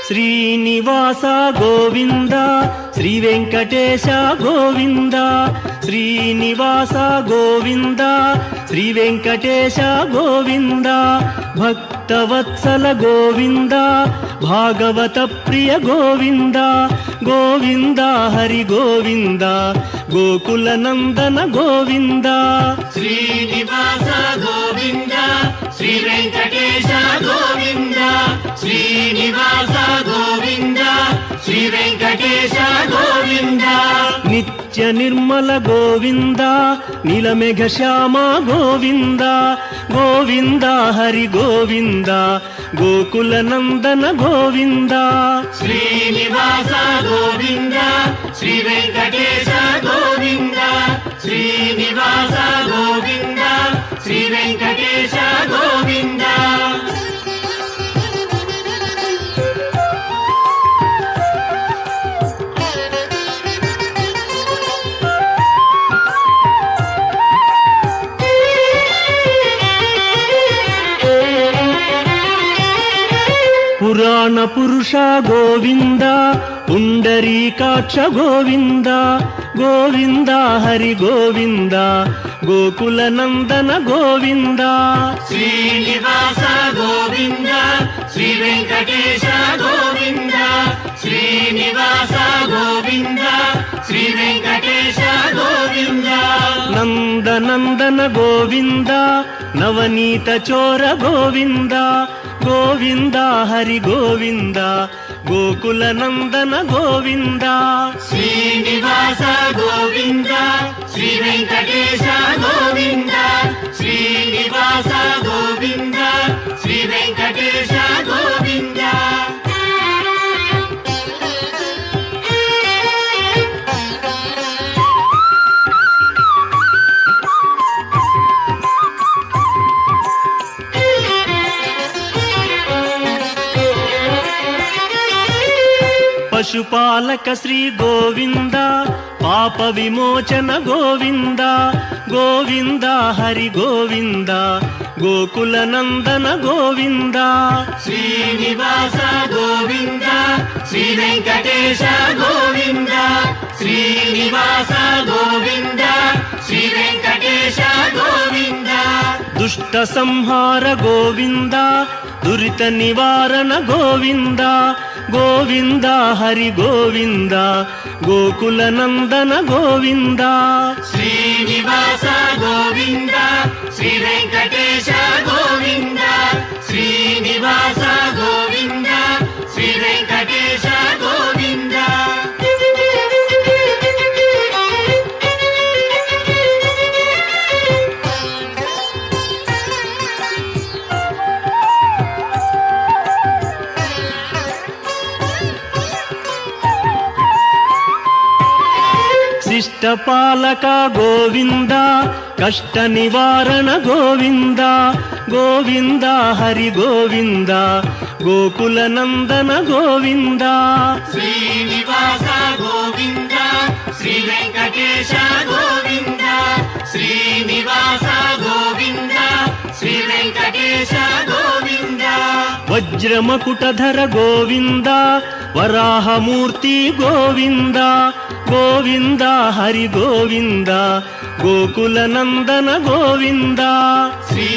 శ్రీనివాస గోవింద శ్రీ వెంకటేశ గోవింద శ్రీనివాస గోవింద శ్రీ వెంకటేశ గోవింద భక్తవత్సల గోవింద భాగవత ప్రియ గోవింద గోవింద హరి గోవింద గోకుల నందన గోవింద శ్రీనివాస గోవింద శ్రీ వెంకటేశ గోవింద శ్రీనివాస గోవింద శ్రీ వెంకటేశ గోవింద నిత్య నిర్మల గోవింద నీలమేఘ శ్యామ గోవింద గోవింద హరి గోవింద గోకుల నందన గోవింద శ్రీనివాస గోవింద శ్రీ వెంకటేశ గోవింద శ్రీనివాస గోవింద శ్రీ వెంకటేశ గోవింద పురాణ పురుష గోవింద పుండరీకాక్ష గోవింద గోవింద హరి గోవింద గోకుల నందన గోవింద శ్రీనివాస గోవింద శ్రీ వెంకటేశ గోవింద శ్రీనివాస గోవింద శ్రీ వెంకటేశ గోవింద నందనందన గోవింద నవనీత చోర గోవింద గోవింద హరి గోవింద గోకుల నందన గోవింద శ్రీనివాస గోవింద శ్రీ వెంకటేశ గోవింద శ్రీనివాస గోవింద శ్రీ వెంకటేశ గోవింద పశుపాలక శ్రీ గోవింద పాప విమోచన గోవింద గోవింద హరి గోవింద గోకుల నందన గోవింద శ్రీనివాస గోవింద శ్రీ వెంకటేశ గోవింద శ్రీనివాస గోవింద శ్రీ వెంకటేశ గోవింద దుష్ట సంహార గోవింద దురిత నివారణ గోవింద గోవింద హరి గోవింద గోకుల నందన గోవింద శ్రీనివాస గోవింద శ్రీ వెంకటేశ గోవింద శ్రీనివాస గోవింద శ్రీ వెంకటేశ గోవింద శిష్టపాలక గోవింద కష్ట నివారణ గోవింద గోవింద హరి గోవింద గోకుల నందన గోవింద శ్రీనివాస గోవింద శ్రీ వెంకటేశ గోవింద శ్రీనివాస గోవింద శ్రీ వెంకటేశ గోవింద వజ్రమకుటధర గోవింద వరాహమూర్తి గోవింద గోవింద హరి గోవింద గోకుల నందన గోవింద శ్రీ